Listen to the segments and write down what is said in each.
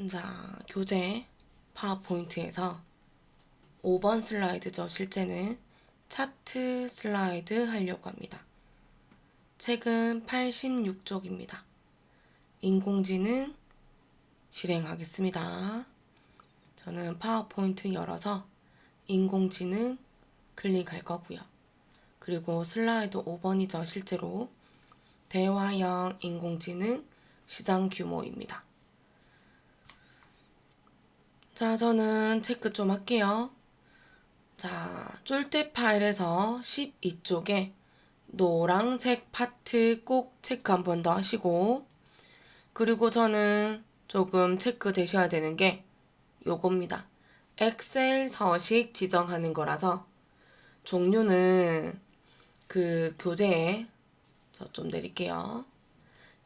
자, 교재 파워포인트에서 5번 슬라이드죠. 실제는 차트 슬라이드 하려고 합니다. 책은 86쪽입니다. 인공지능 실행하겠습니다. 저는 파워포인트 열어서 인공지능 클릭할 거고요. 그리고 슬라이드 5번이죠. 실제로 대화형 인공지능 시장 규모입니다. 자, 저는 체크 좀 할게요. 자, 쫄대 파일에서 12쪽에 노란색 파트 꼭 체크 한 번 더 하시고, 그리고 저는 조금 체크 되셔야 되는 게 요겁니다. 엑셀 서식 지정하는 거라서 종류는 그 교재에 저 좀 내릴게요.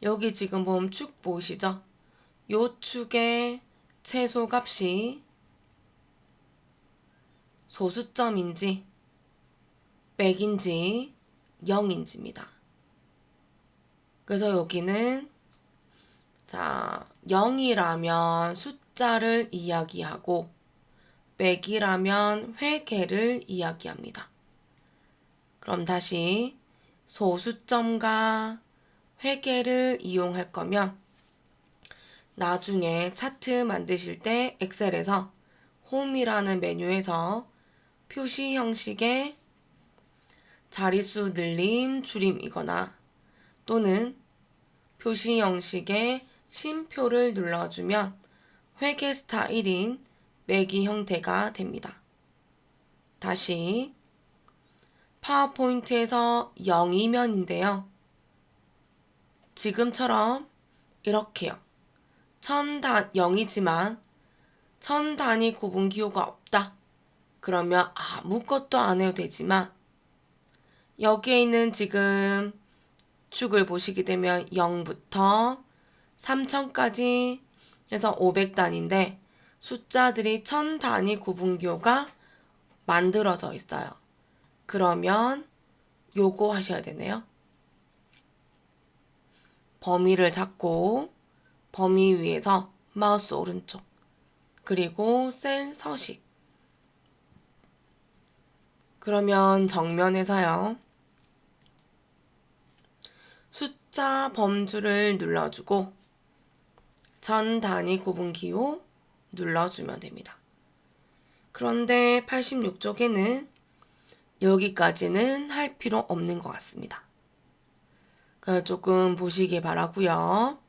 여기 지금 보면 축 보이시죠? 요 축에 최소값이 소수점인지 100인지 0인지입니다. 그래서 여기는 자 0이라면 숫자를 이야기하고 100이라면 회계를 이야기합니다. 그럼 다시 소수점과 회계를 이용할 거면 나중에 차트 만드실 때 엑셀에서 홈이라는 메뉴에서 표시 형식의 자릿수 늘림, 줄임이거나 또는 표시 형식의 쉼표를 눌러주면 회계 스타일인 매기 형태가 됩니다. 다시 파워포인트에서 0이면인데요. 지금처럼 이렇게요. 0이지만 1000단위 구분 기호가 없다. 그러면 아무것도 안 해도 되지만 여기에 있는 지금 축을 보시게 되면 0부터 3000까지 해서 500단인데 숫자들이 1000단위 구분 기호가 만들어져 있어요. 그러면 요거 하셔야 되네요. 범위를 잡고 범위 위에서 마우스 오른쪽 그리고 셀 서식 그러면 정면에서요. 숫자 범주를 눌러주고 전 단위 구분 기호 눌러주면 됩니다. 그런데 86쪽에는 여기까지는 할 필요 없는 것 같습니다. 그래서 조금 보시기 바라고요.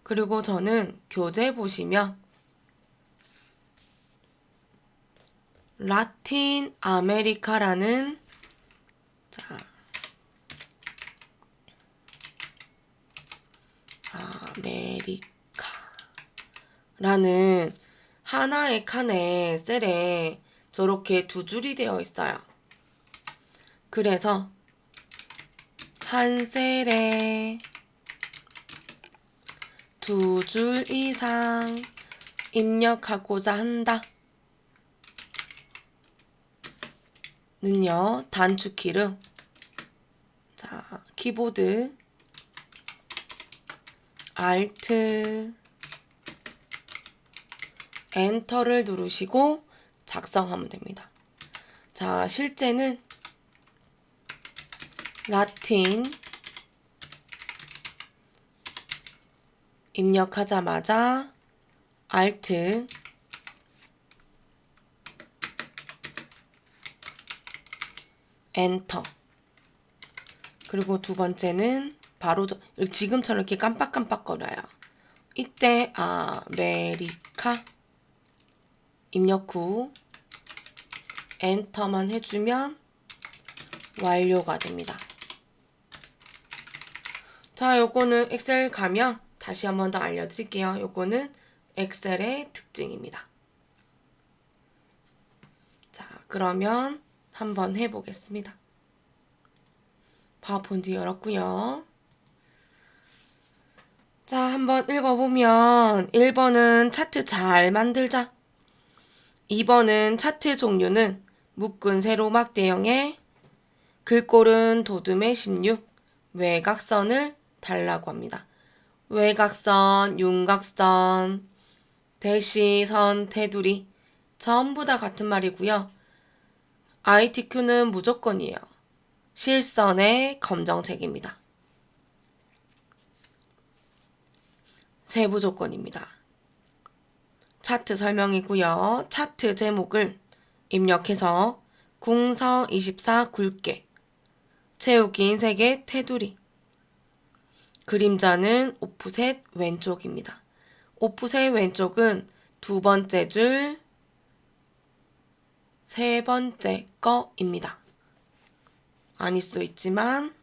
그리고 저는 교재 보시면 라틴 아메리카라는 아메리카라는 하나의 칸에 셀에 저렇게 두 줄이 되어 있어요. 그래서 한 셀에 두 줄 이상 입력하고자 한다. 는요, 단축키를 자, 키보드 Alt 엔터를 누르시고 작성하면 됩니다. 자, 실제는 라틴 입력하자마자 Alt 엔터 그리고 두 번째는 바로 지금처럼 이렇게 깜빡깜빡거려요. 이때 아메리카 입력 후 엔터만 해주면 완료가 됩니다. 자, 요거는 엑셀 가면 다시 한 번 더 알려드릴게요. 요거는 엑셀의 특징입니다. 자, 그러면 한번 해보겠습니다. 파워포인트 열었고요. 자, 한번 읽어보면 1번은 차트 잘 만들자. 2번은 차트 종류는 묶은 세로막 대형의 글꼴은 도둠의 16 외곽선을 달라고 합니다. 외곽선, 윤곽선, 대시, 선, 테두리 전부 다 같은 말이고요. ITQ는 무조건이에요. 실선의 검정색입니다. 세부 조건입니다. 차트 설명이고요. 차트 제목을 입력해서 궁서 24 굵게 채우기 흰색의 테두리 그림자는 오프셋 왼쪽입니다. 오프셋 왼쪽은 두 번째 줄, 세 번째 거입니다. 아닐 수도 있지만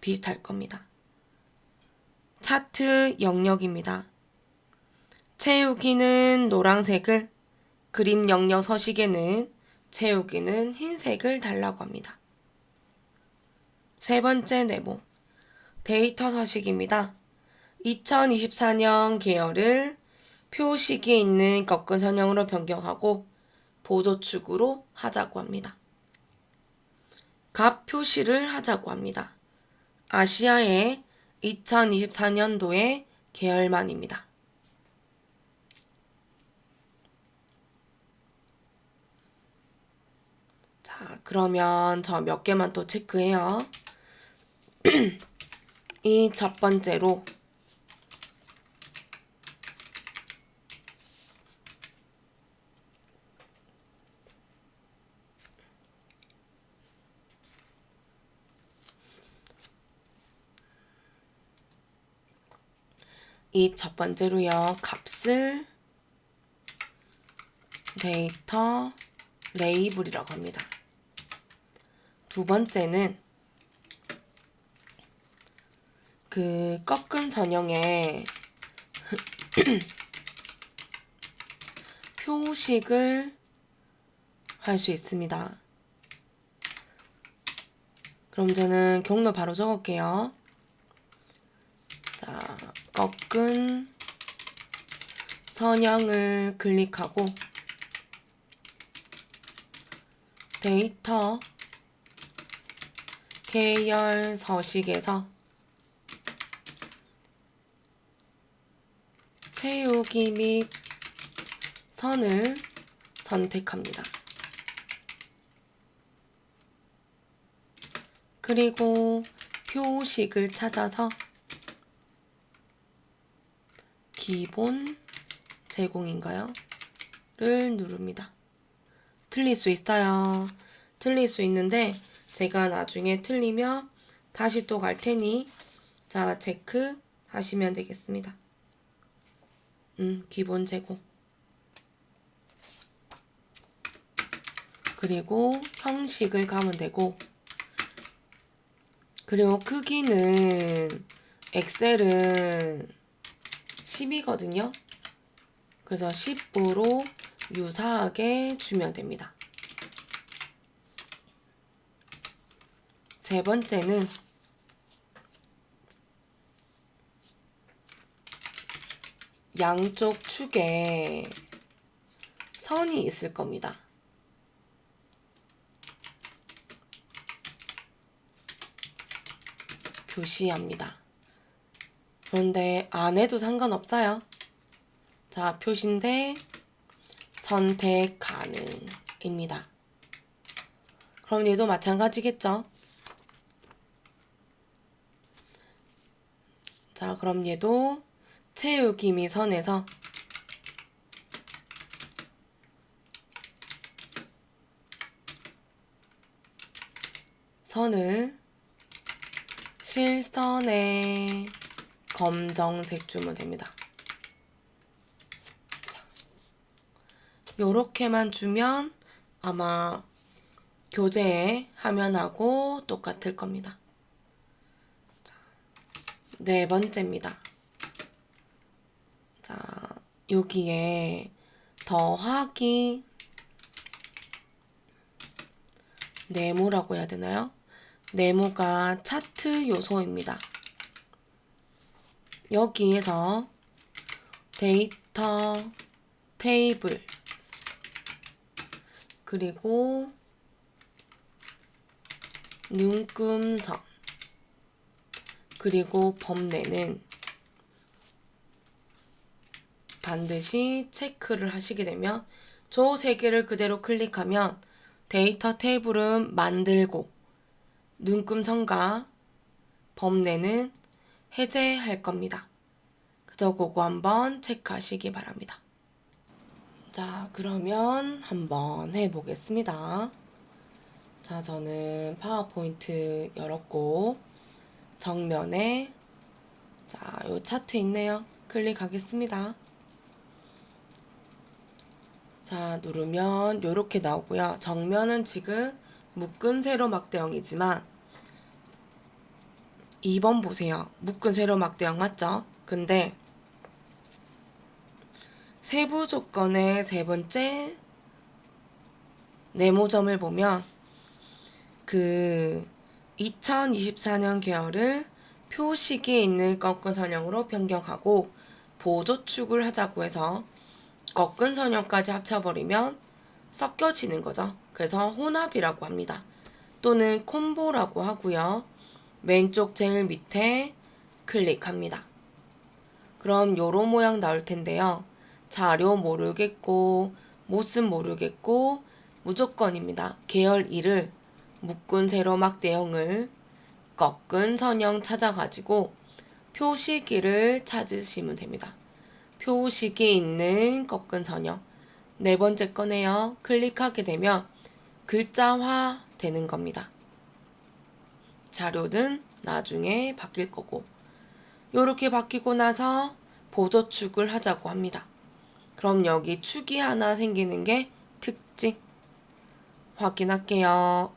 비슷할 겁니다. 차트 영역입니다. 채우기는 노란색을, 그림 영역 서식에는 채우기는 흰색을 달라고 합니다. 세 번째 네모, 데이터 서식입니다. 2024년 계열을 표시기에 있는 꺾은 선형으로 변경하고 보조축으로 하자고 합니다. 값 표시를 하자고 합니다. 아시아의 2024년도의 계열만입니다. 자, 그러면 저 몇 개만 또 체크해요. 이 첫 번째로 이 첫 번째로요. 값을 데이터 레이블이라고 합니다. 두 번째는 그 꺾은 선형에 표식을 할 수 있습니다. 그럼 저는 경로 바로 적을게요. 자, 꺾은 선형을 클릭하고 데이터 계열 서식에서 채우기 및 선을 선택합니다. 그리고 표식을 찾아서 기본 제공인가요? 를 누릅니다. 틀릴 수 있어요. 틀릴 수 있는데 제가 나중에 틀리면 다시 또 갈 테니 자, 체크 하시면 되겠습니다. 기본 제공. 그리고 형식을 가면 되고 그리고 크기는 엑셀은 10이거든요. 그래서 10으로 유사하게 주면 됩니다. 세 번째는 양쪽 축에 선이 있을 겁니다. 표시합니다. 그런데 안 해도 상관없어요. 자, 표시인데 선택 가능입니다. 그럼 얘도 마찬가지겠죠? 자, 그럼 얘도 채우기 및 선에서 선을 실선에 검정색 주면 됩니다. 자, 요렇게만 주면 아마 교재 화면하고 똑같을 겁니다. 자, 네 번째입니다. 자, 여기에 더하기 네모라고 해야 되나요? 네모가 차트 요소입니다. 여기에서 데이터 테이블 그리고 눈금선 그리고 범례는 반드시 체크를 하시게 되면 저 세 개를 그대로 클릭하면 데이터 테이블은 만들고 눈금성과 범례는 해제할 겁니다. 그래서 그거 한번 체크하시기 바랍니다. 자, 그러면 한번 해보겠습니다. 자, 저는 파워포인트 열었고 정면에 자, 요 차트 있네요. 클릭하겠습니다. 자, 누르면 요렇게 나오고요. 정면은 지금 묶은 세로 막대형이지만 2번 보세요. 묶은 세로 막대형 맞죠? 근데 세부 조건의 세 번째 네모점을 보면 그 2024년 계열을 표식이 있는 꺾은 선형으로 변경하고 보조축을 하자고 해서 꺾은 선형까지 합쳐버리면 섞여지는 거죠. 그래서 혼합이라고 합니다. 또는 콤보라고 하고요. 왼쪽 제일 밑에 클릭합니다. 그럼 요런 모양 나올 텐데요. 자료 모르겠고 모습 모르겠고 무조건입니다. 계열 1을 묶은 세로막 대형을 꺾은 선형 찾아가지고 표시기를 찾으시면 됩니다. 표식이 있는 꺾은 선형 네 번째 거네요. 클릭하게 되면 글자화 되는 겁니다. 자료는 나중에 바뀔 거고 요렇게 바뀌고 나서 보조축을 하자고 합니다. 그럼 여기 축이 하나 생기는 게 특징 확인할게요.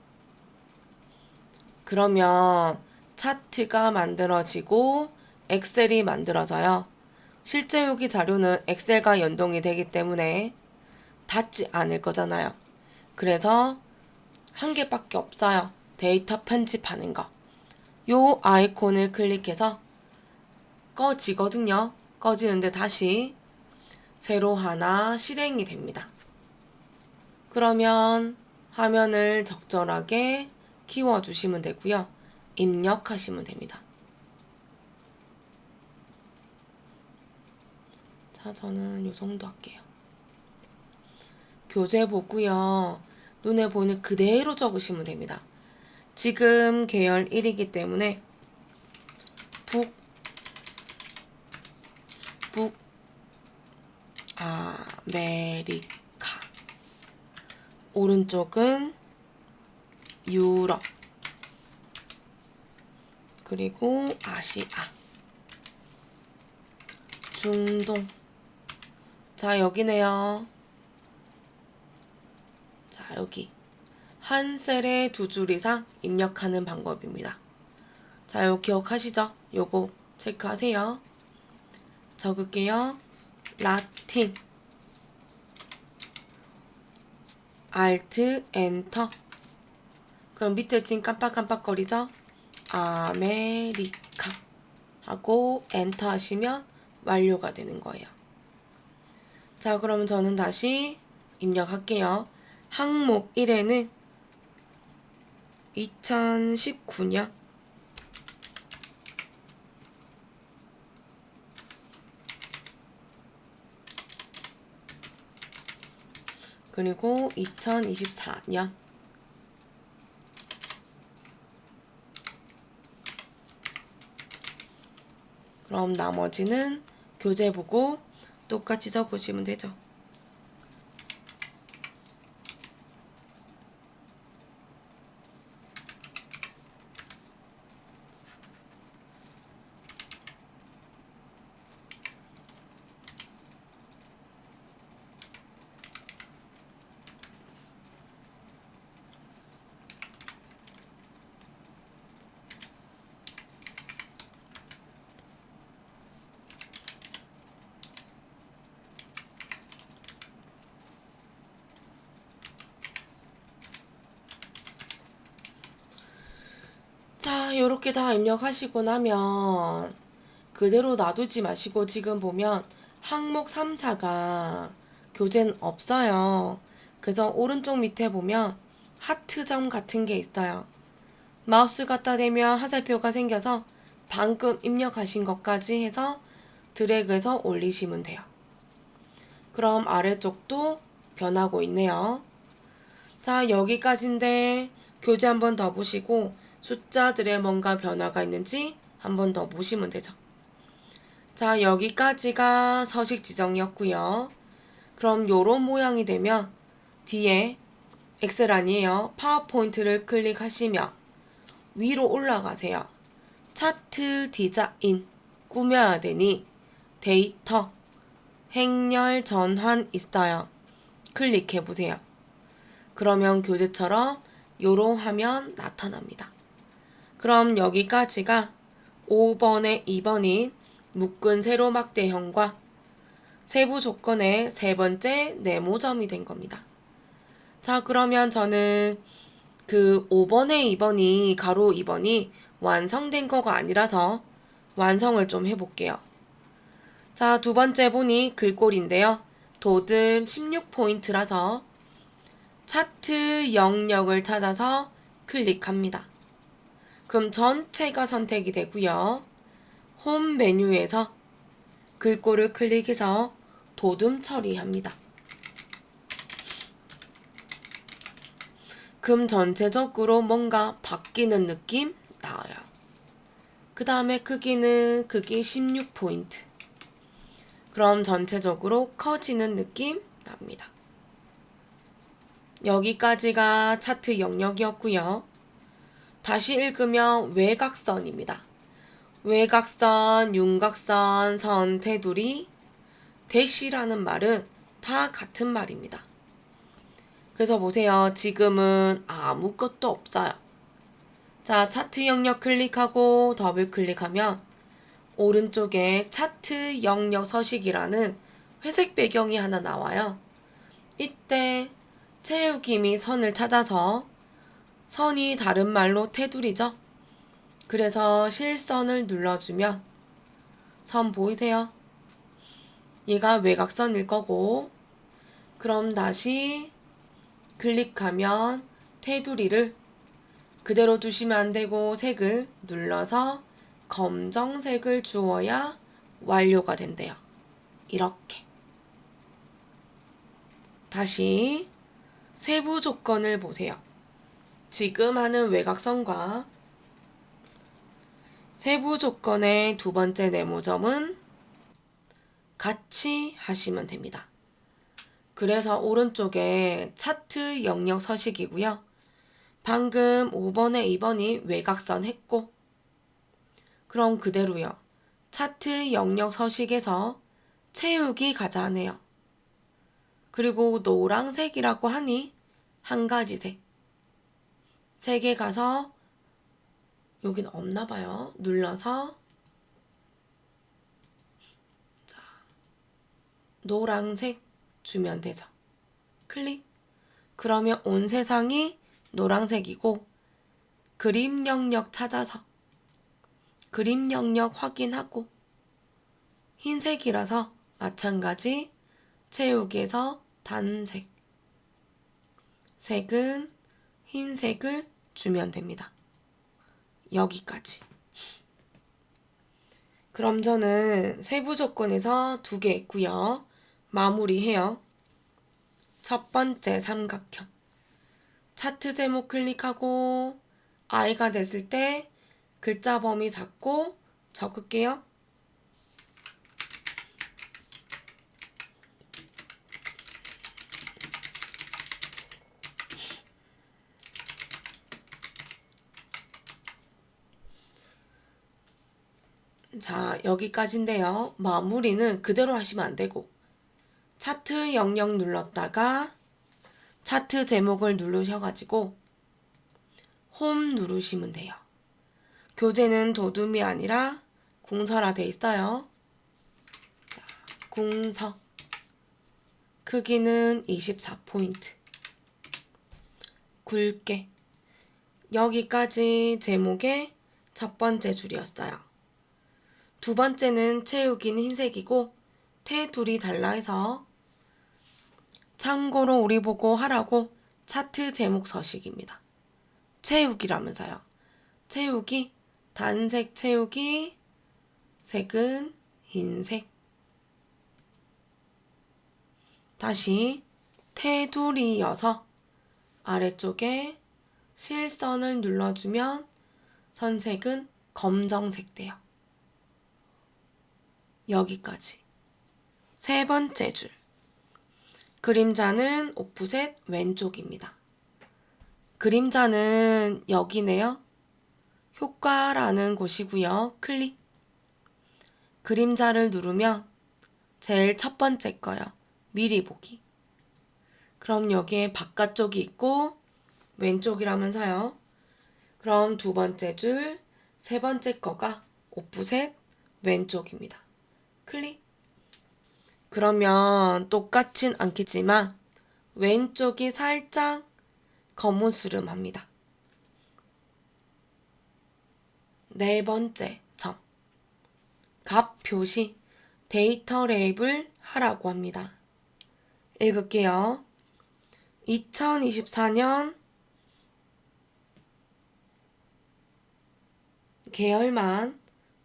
그러면 차트가 만들어지고 엑셀이 만들어져요. 실제 여기 자료는 엑셀과 연동이 되기 때문에 닿지 않을 거잖아요. 그래서 한 개밖에 없어요. 데이터 편집하는 거. 요 아이콘을 클릭해서 꺼지거든요. 꺼지는데 다시 새로 하나 실행이 됩니다. 그러면 화면을 적절하게 키워주시면 되고요. 입력하시면 됩니다. 자, 저는 요 정도 할게요. 교재 보고요. 눈에 보이는 그대로 적으시면 됩니다. 지금 계열 1이기 때문에 북아메리카 오른쪽은 유럽 그리고 아시아 중동 자 여기네요. 자 여기 한 셀에 두 줄 이상 입력하는 방법입니다. 자 요 기억하시죠? 요거 체크하세요. 적을게요. 라틴 알트 엔터 그럼 밑에 지금 깜빡깜빡거리죠? 아메리카 하고 엔터 하시면 완료가 되는 거예요. 자 그러면 저는 다시 입력할게요. 항목 1에는 2019년 그리고 2024년 그럼 나머지는 교재 보고 똑같이 적으시면 되죠. 자, 요렇게 다 입력하시고 나면 그대로 놔두지 마시고 지금 보면 항목 3, 4가 교재는 없어요. 그래서 오른쪽 밑에 보면 하트점 같은 게 있어요. 마우스 갖다 대면 화살표가 생겨서 방금 입력하신 것까지 해서 드래그해서 올리시면 돼요. 그럼 아래쪽도 변하고 있네요. 자, 여기까지인데 교재 한 번 더 보시고 숫자들에 뭔가 변화가 있는지 한 번 더 보시면 되죠. 자, 여기까지가 서식 지정이었고요. 그럼 요런 모양이 되면 뒤에 엑셀 아니에요. 파워포인트를 클릭하시면 위로 올라가세요. 차트 디자인 꾸며야 되니 데이터 행렬 전환 있어요. 클릭해 보세요. 그러면 교재처럼 요런 화면 나타납니다. 그럼 여기까지가 5번에 2번인 묶은 세로 막대형과 세부 조건의 세 번째 네모점이 된 겁니다. 자, 그러면 저는 그 5번에 2번이 가로 2번이 완성된 거가 아니라서 완성을 좀 해볼게요. 자, 두 번째 보니 글꼴인데요. 도듬 16포인트라서 차트 영역을 찾아서 클릭합니다. 그럼 전체가 선택이 되고요. 홈 메뉴에서 글꼴을 클릭해서 도듬 처리합니다. 그럼 전체적으로 뭔가 바뀌는 느낌 나와요. 그 다음에 크기는 크기 16포인트. 그럼 전체적으로 커지는 느낌 납니다. 여기까지가 차트 영역이었고요. 다시 읽으면 외곽선입니다. 외곽선, 윤곽선, 선, 테두리, 대시라는 말은 다 같은 말입니다. 그래서 보세요. 지금은 아무것도 없어요. 자, 차트 영역 클릭하고 더블 클릭하면 오른쪽에 차트 영역 서식이라는 회색 배경이 하나 나와요. 이때 채우기 및 선을 찾아서 선이 다른 말로 테두리죠. 그래서 실선을 눌러주면 선 보이세요? 얘가 외곽선일 거고 그럼 다시 클릭하면 테두리를 그대로 두시면 안 되고 색을 눌러서 검정색을 주어야 완료가 된대요. 이렇게. 다시 세부 조건을 보세요. 지금 하는 외곽선과 세부 조건의 두 번째 네모점은 같이 하시면 됩니다. 그래서 오른쪽에 차트 영역 서식이고요. 방금 5번에 2번이 외곽선 했고 그럼 그대로요. 차트 영역 서식에서 채우기 가자 하네요. 그리고 노란색이라고 하니 한 가지 색. 색에 가서 여긴 없나 봐요. 눌러서 자, 노란색 주면 되죠. 클릭. 그러면 온 세상이 노란색이고 그림 영역 찾아서 그림 영역 확인하고 흰색이라서 마찬가지 채우기에서 단색 색은 흰색을 주면 됩니다. 여기까지. 그럼 저는 세부 조건에서 두 개 있고요. 마무리해요. 첫 번째 삼각형. 차트 제목 클릭하고 I가 됐을 때 글자 범위 잡고 적을게요. 자, 여기까지인데요. 마무리는 그대로 하시면 안 되고 차트 영역 눌렀다가 차트 제목을 누르셔가지고 홈 누르시면 돼요. 교재는 도둠이 아니라 궁서라 돼 있어요. 자, 궁서 크기는 24포인트 굵게 여기까지 제목의 첫 번째 줄이었어요. 두 번째는 채우기는 흰색이고 테두리 달라 해서 참고로 우리 보고 하라고 차트 제목 서식입니다. 채우기라면서요. 채우기, 단색 채우기, 색은 흰색. 다시 테두리여서 아래쪽에 실선을 눌러주면 선색은 검정색 돼요. 여기까지. 세 번째 줄. 그림자는 오프셋 왼쪽입니다. 그림자는 여기네요. 효과라는 곳이고요. 클릭. 그림자를 누르면 제일 첫 번째 거요. 미리 보기. 그럼 여기에 바깥쪽이 있고 왼쪽이라면서요. 그럼 두 번째 줄, 세 번째 거가 오프셋 왼쪽입니다. 클릭. 그러면 똑같진 않겠지만 왼쪽이 살짝 거무스름합니다. 네 번째 점. 값 표시 데이터 레이블 하라고 합니다. 읽을게요. 2024년 계열만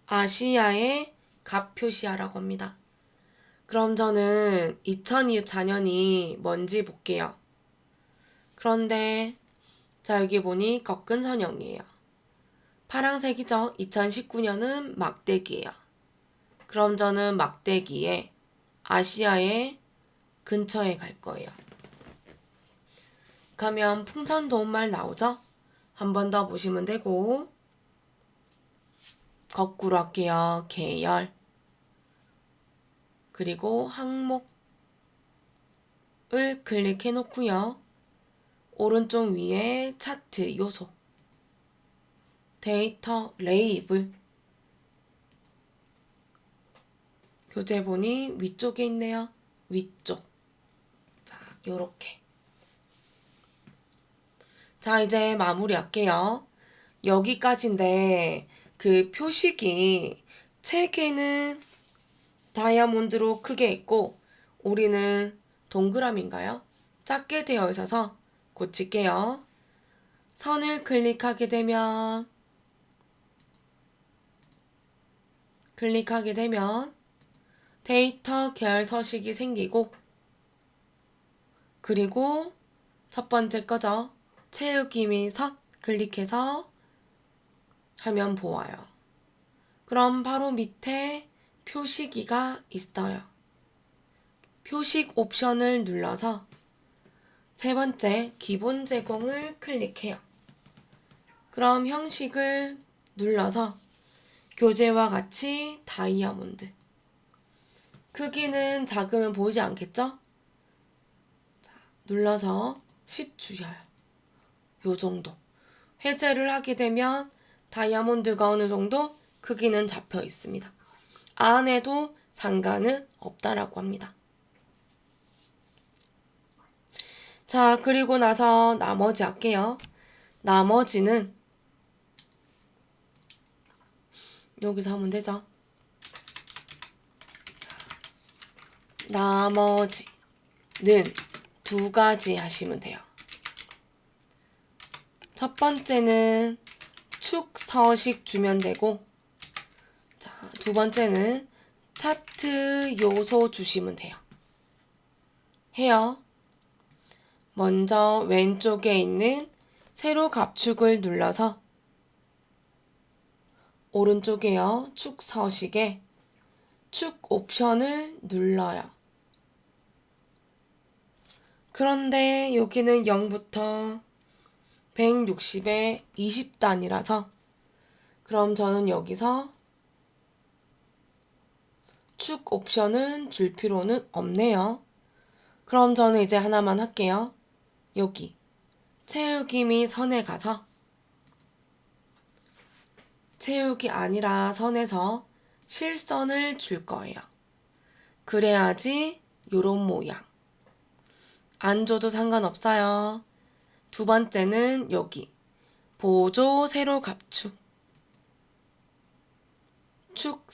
아시아에 값 표시하라고 합니다. 그럼 저는 2024년이 뭔지 볼게요. 그런데 자 여기 보니 거끈선형이에요. 파란색이죠. 2019년은 막대기예요. 그럼 저는 막대기에 아시아의 근처에 갈 거예요. 가면 풍선 도움말 나오죠? 한 번 더 보시면 되고 거꾸로 할게요. 계열 그리고 항목을 클릭해 놓고요. 오른쪽 위에 차트 요소 데이터 레이블 교재본이 위쪽에 있네요. 위쪽. 자, 요렇게. 자, 이제 마무리할게요. 여기까지인데 그 표식이 책에는 다이아몬드로 크게 있고 우리는 동그라미인가요? 작게 되어 있어서 고칠게요. 선을 클릭하게 되면 데이터 계열 서식이 생기고 그리고 첫 번째 거죠. 채우기 및 선 클릭해서 하면 보아요. 그럼 바로 밑에 표시기가 있어요. 표식 옵션을 눌러서 세 번째 기본 제공을 클릭해요. 그럼 형식을 눌러서 교재와 같이 다이아몬드. 크기는 작으면 보이지 않겠죠? 자, 눌러서 10 주셔요. 요 정도. 해제를 하게 되면 다이아몬드가 어느 정도 크기는 잡혀 있습니다. 안 해도 상관은 없다라고 합니다. 자, 그리고 나서 나머지 할게요. 나머지는 여기서 하면 되죠. 나머지는 두 가지 하시면 돼요. 첫 번째는 축 서식 주면 되고, 자, 두 번째는 차트 요소 주시면 돼요. 해요. 먼저 왼쪽에 있는 세로 갑축을 눌러서 오른쪽에요. 축 서식에 축 옵션을 눌러요. 그런데 여기는 0부터 160에 20단이라서 그럼 저는 여기서 축 옵션은 줄 필요는 없네요. 그럼 저는 이제 하나만 할게요. 여기 채우기 및 선에 가서 채우기 아니라 선에서 실선을 줄 거예요. 그래야지 요런 모양. 안 줘도 상관없어요. 두 번째는 여기 보조 세로 갑축 축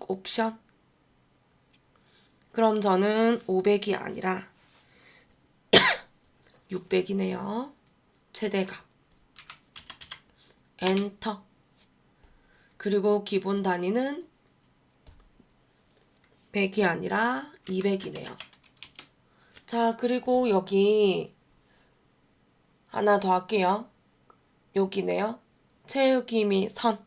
옵션 그럼 저는 500이 아니라 600이네요. 최대값 엔터 그리고 기본 단위는 100이 아니라 200이네요. 자, 그리고 여기 하나 더 할게요. 여기네요. 채우기 및 선.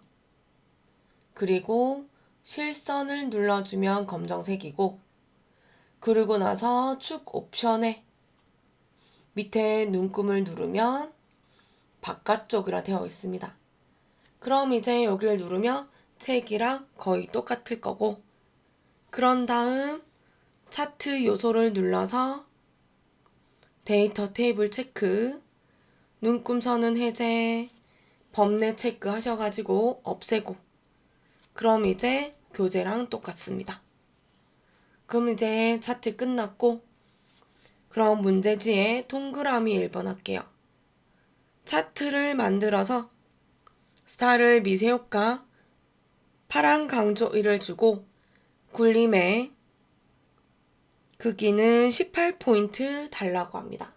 그리고 실선을 눌러주면 검정색이고, 그리고 나서 축 옵션에 밑에 눈금을 누르면 바깥쪽이라 되어 있습니다. 그럼 이제 여기를 누르면 책이랑 거의 똑같을 거고, 그런 다음 차트 요소를 눌러서 데이터 테이블 체크, 눈금선은 해제, 범례 체크 하셔가지고 없애고, 그럼 이제 교재랑 똑같습니다. 그럼 이제 차트 끝났고, 그럼 문제지에 동그라미 1번 할게요. 차트를 만들어서 스타를 미세효과 파란 강조 1을 주고 굴림에 크기는 18포인트 달라고 합니다.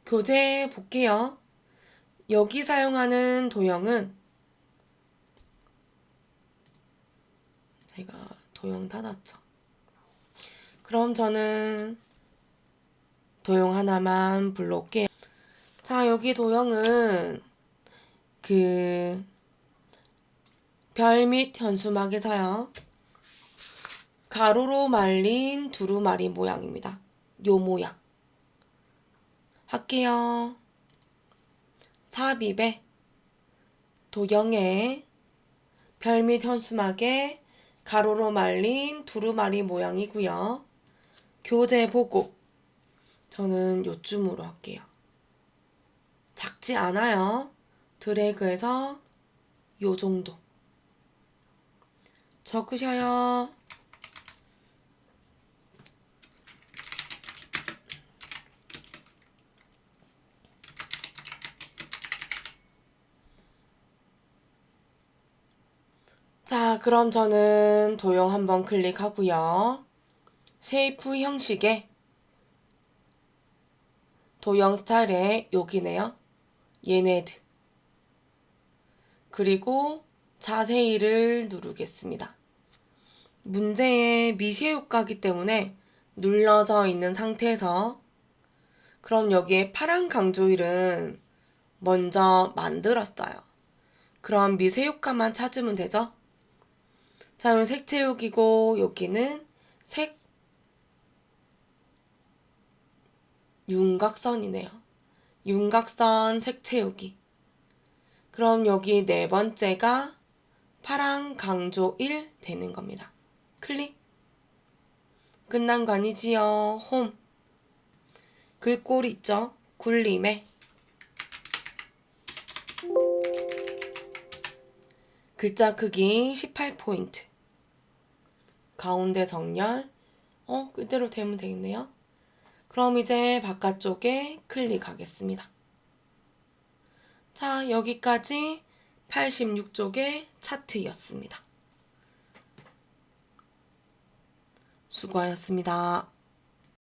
교재 볼게요. 여기 사용하는 도형은 제가 도형 닫았죠. 그럼 저는 도형 하나만 불러올게요. 자, 여기 도형은 별 및 현수막에서요. 가로로 말린 두루마리 모양입니다. 요 모양. 할게요. 삽입에 도형에 별 및 현수막에 가로로 말린 두루마리 모양이고요. 교재 보고 저는 요쯤으로 할게요. 작지 않아요. 드래그해서 요 정도 적으셔요. 자, 그럼 저는 도형 한번 클릭하고요. 쉐이프 형식에 도형 스타일에 여기네요. 얘네들. 그리고 자세히를 누르겠습니다. 문제의 미세효과이기 때문에 눌러져 있는 상태에서 그럼 여기에 파란 강조일은 먼저 만들었어요. 그럼 미세효과만 찾으면 되죠? 자, 여기 색 채우기고 여기는 색 윤곽선이네요. 윤곽선 색 채우기. 그럼 여기 네 번째가 파란 강조 1 되는 겁니다. 클릭. 끝난 거 아니지요. 홈. 글꼴 있죠? 굴림에 글자 크기 18포인트. 가운데 정렬. 그대로 되면 되겠네요. 그럼 이제 바깥쪽에 클릭하겠습니다. 자, 여기까지 86쪽의 차트였습니다. 수고하셨습니다.